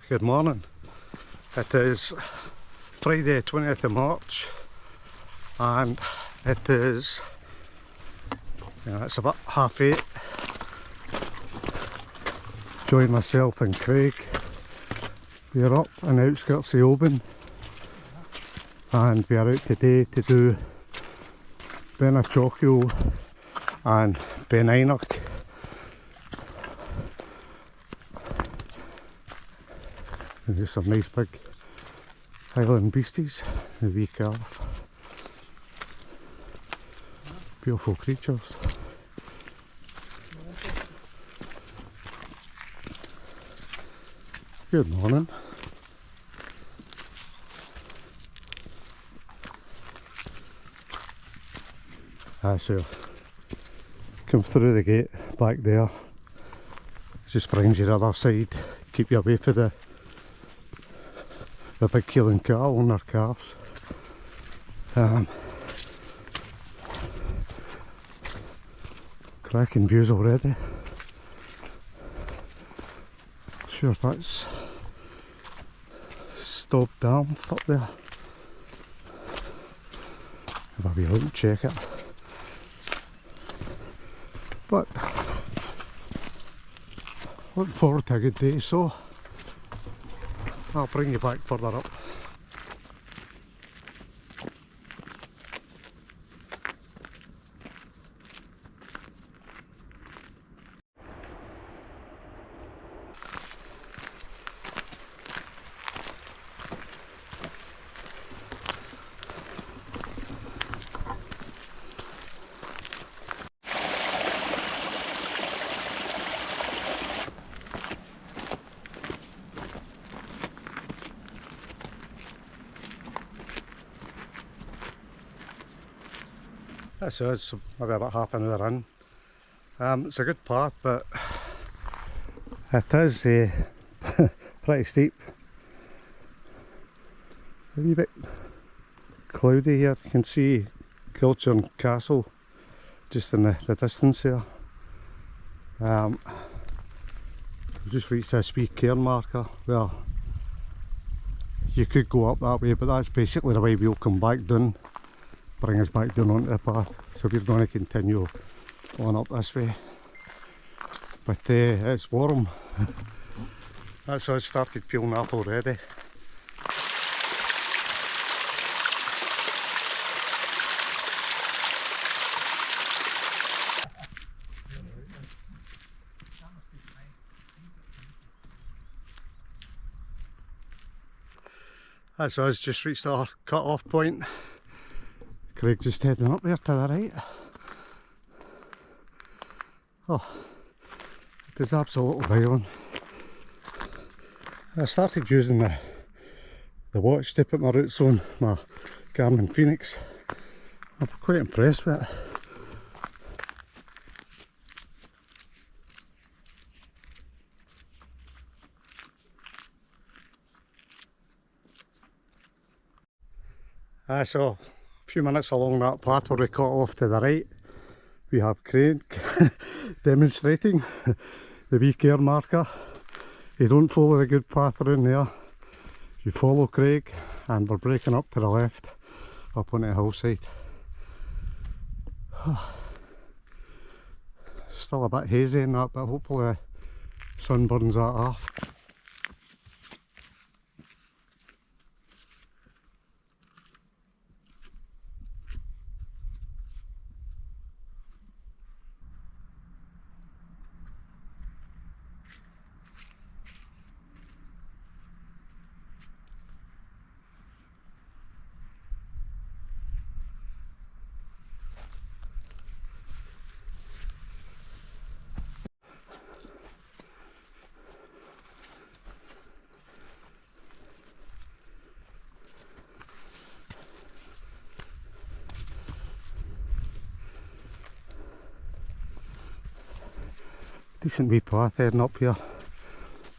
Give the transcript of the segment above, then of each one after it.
Good morning. It is Friday 20th of March and it is, it's about 8:30. Join myself and Craig. We're up on the outskirts of Chochuill Beinn and we are out today to do Chochuill Beinn Eunaich. And there's some nice big Highland beasties, the wee calf. Beautiful creatures. Good morning. So come through the gate back there, just brings you the other side, keep you away from the big killing cattle and their calves. Cracking views already. Sure if that's Stop Dam up there. Have a wee look and check it. But looking forward to a good day, so I'll bring you back further up. So it's maybe about half an hour in. It's a good path, but it is pretty steep. A wee bit cloudy here. You can see Chochuill Castle just in the distance there. We just reached this wee cairn marker where you could go up that way, but that's basically the way we'll come back down. Bring us back down onto the path, so we're going to continue on up this way. But it's warm. That's how it started peeling up already. That's us, just reached our cut off point. Craig just heading up there to the right. Oh, it is absolutely boiling. I started using the watch to put my routes on, my Garmin Phoenix. I'm quite impressed with it. So a few minutes along that path where we cut off to the right, we have Craig demonstrating the wee cairn marker. You don't follow the good path around there, you follow Craig, and we're breaking up to the left up on the hillside. Still a bit hazy in that, but hopefully the sun burns that off. Decent wee path heading up here.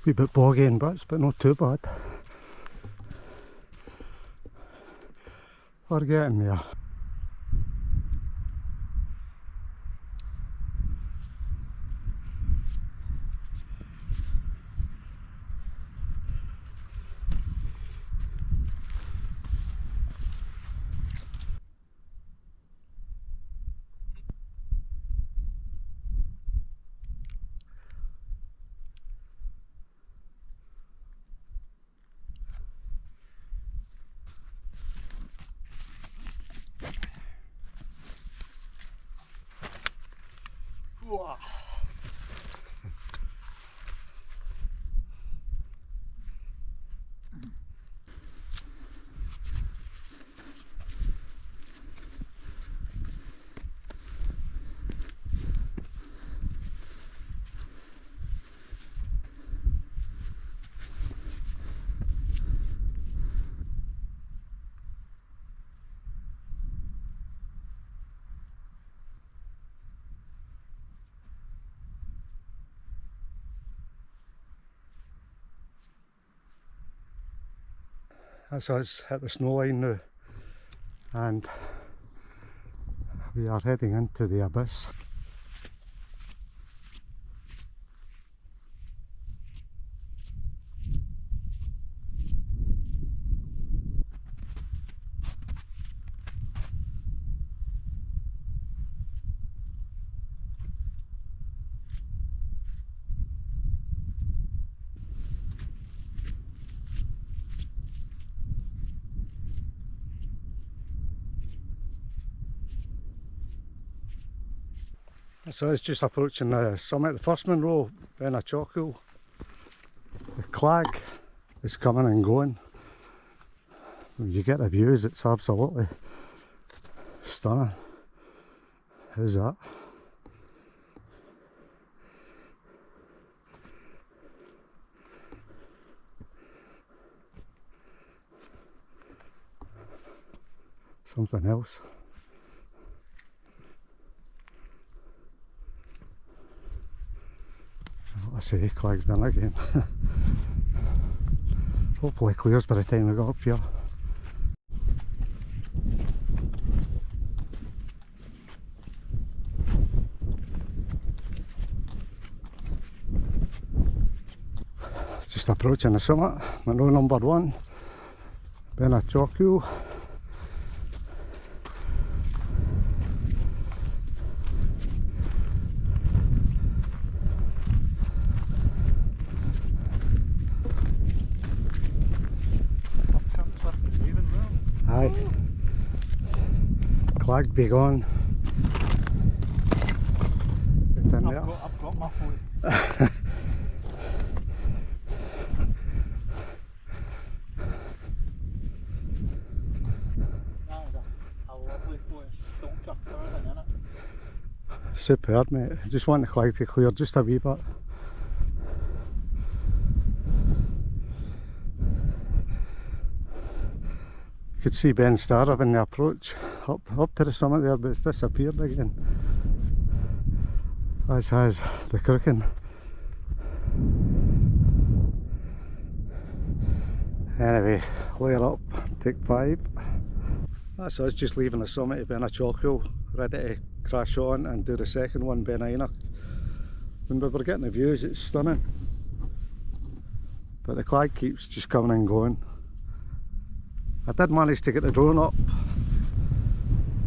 Wee bit boggy in bits, but not too bad. We're getting there. That's us at the snow line now, and we are heading into the abyss. So it's just approaching the summit, the first Munro, then a Chochuill. The clag is coming and going. When you get the views, it's absolutely stunning. How's that? Something else. I say clagged in again. Hopefully clears by the time we got up here. Just approaching the summit, Munro number 1, then a Chochuill. Aye. Clag be gone. Get in there. I've got my phone. That is a lovely photo. Stonker everything in it. Superb, mate. I just want the clag to clear just a wee bit. You could see Ben Starr in the approach up to the summit there, but it's disappeared again. As has the Crooken. Anyway, layer up, take 5. That's us just leaving the summit of Beinn Chochuill, ready to crash on and do the second one, Beinn Eunaich. When we were getting the views, it's stunning. But the clag keeps just coming and going. I did manage to get the drone up.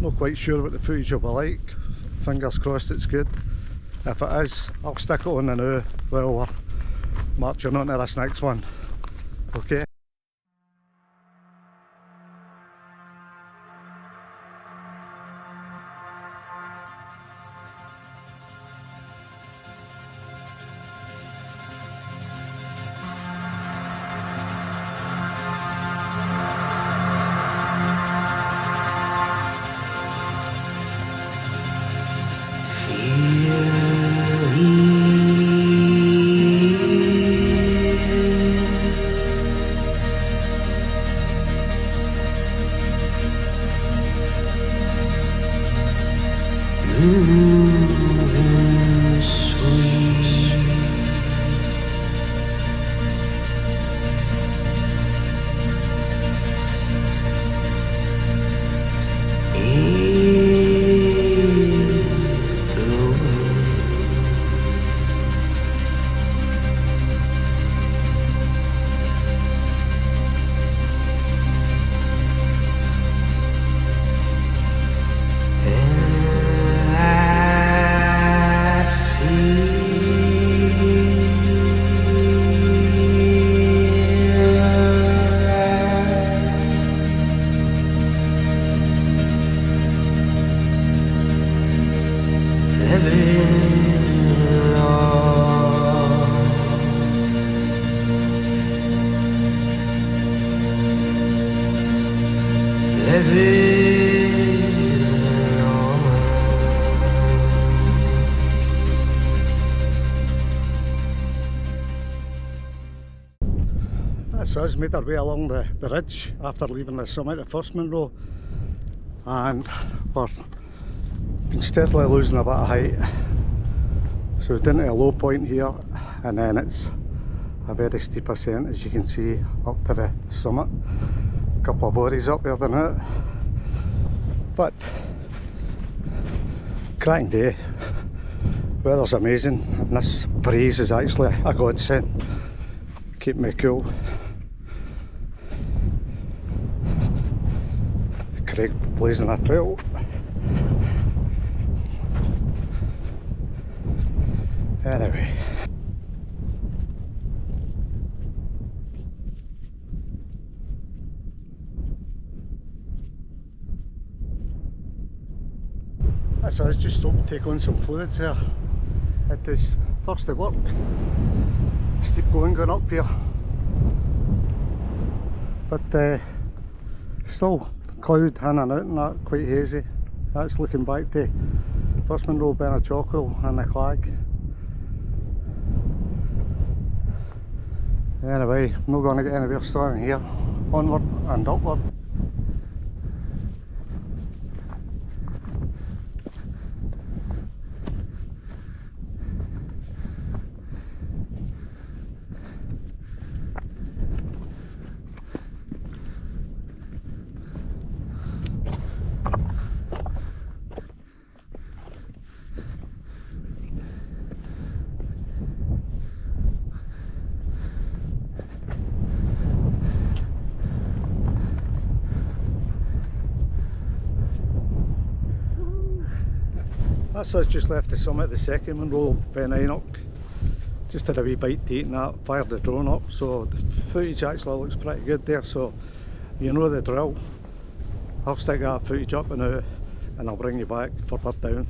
Not quite sure what the footage will be like. Fingers crossed it's good. If it is, I'll stick it on the now while we're marching on to this next one. Okay. That's us made our way along the ridge after leaving the summit of first Munro, and we're been steadily losing a bit of height. So we're down to a low point here, and then it's a very steep ascent, as you can see, up to the summit. couple of bories up here tonight, but cracking day, weather's amazing, and this breeze is actually a godsend, keeping me cool. Craig blazing a trail. Anyway, so I just stopped to take on some fluids here. It is thirsty work, steep going up here, but still cloud in and out and that, quite hazy. That's looking back to first Munro, Beinn Chochuill and the Clag. Anyway, I'm not going to get anywhere starting here, onward and upward. That's us just left the summit of the second Chochuill Beinn Eunaich. Just had a wee bite to eat and that, fired the drone up, so the footage actually looks pretty good there, so you know the drill. I'll stick that footage up now and I'll bring you back further down.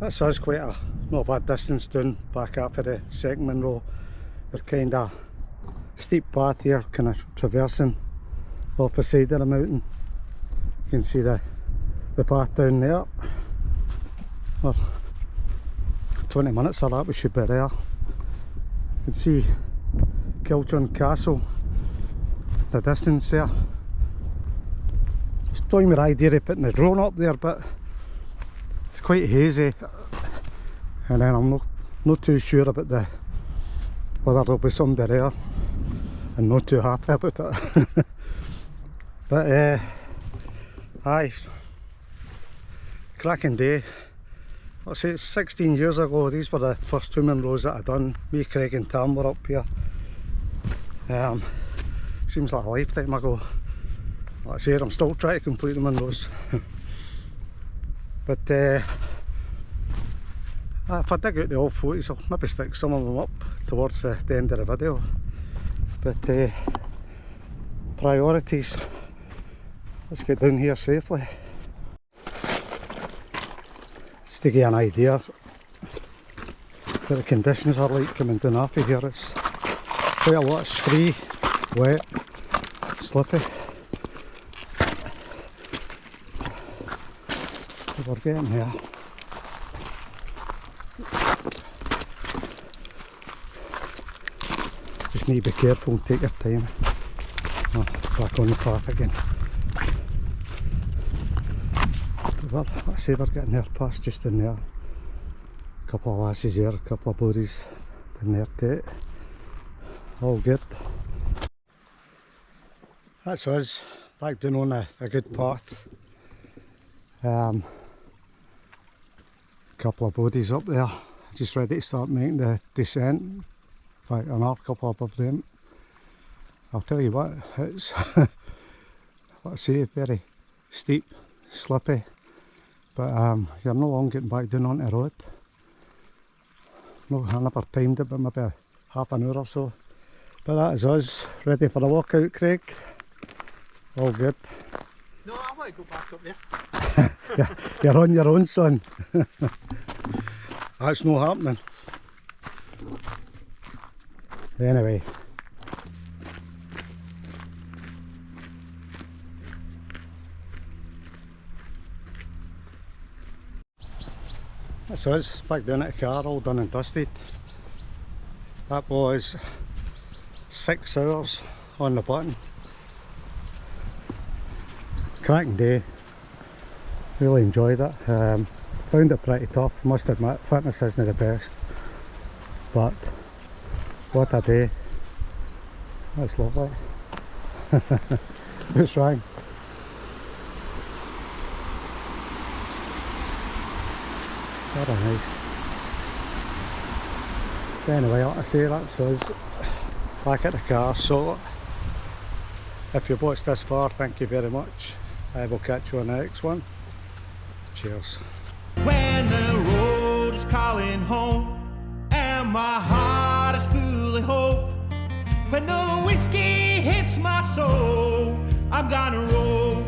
That's us, quite a not bad distance down back after the second Munro. We're kind of steep path here, kind of traversing off the side of the mountain. You can see the path down there. Well, 20 minutes of that we should be there. You can see Chochuill Castle, the distance there. It's toying with the idea of putting the drone up there, but it's quite hazy, and then I'm not too sure about whether there'll be somebody there, and not too happy about it. But aye, cracking day. I'll say 16 years ago, these were the first two Munros that I done. Me, Craig and Tam were up here. Seems like a lifetime ago. Like I said, I'm still trying to complete the Munros. But if I dig out the old photos, I'll maybe stick some of them up towards the end of the video. But priorities, let's get down here safely. Just to get an idea, what the conditions are like coming down off of here. It's quite a lot of scree, wet, slippy. But we're getting there. Just need to be careful and take your time. Oh, back on the path again. But I say we're getting there past just in there. A couple of lasses there, a couple of bodies in there too. All good. That's us, back down on a good path. Couple of bodies up there, just ready to start making the descent. In fact, another couple above them. I'll tell you what, it's what I say, very steep, slippy, but you're no long getting back down onto the road. No, I never timed it, but maybe half an hour or so. But that is us, ready for the walkout, Craig. All good. No, I want to go back up there. You're on your own, son. That's no happening. Anyway. That's us, back down at the car, all done and dusted. That was 6 hours on the button. Cracking day. Really enjoyed it. Found it pretty tough, must admit. Fitness isn't the best, but what a day. That's lovely. Who's wrong? Very nice. Anyway, like I say, that's us back at the car. So if you've watched this far, thank you very much. I will catch you on the next one. Cheers. When the road is calling home and my heart is full of hope, when the whiskey hits my soul, I'm gonna roll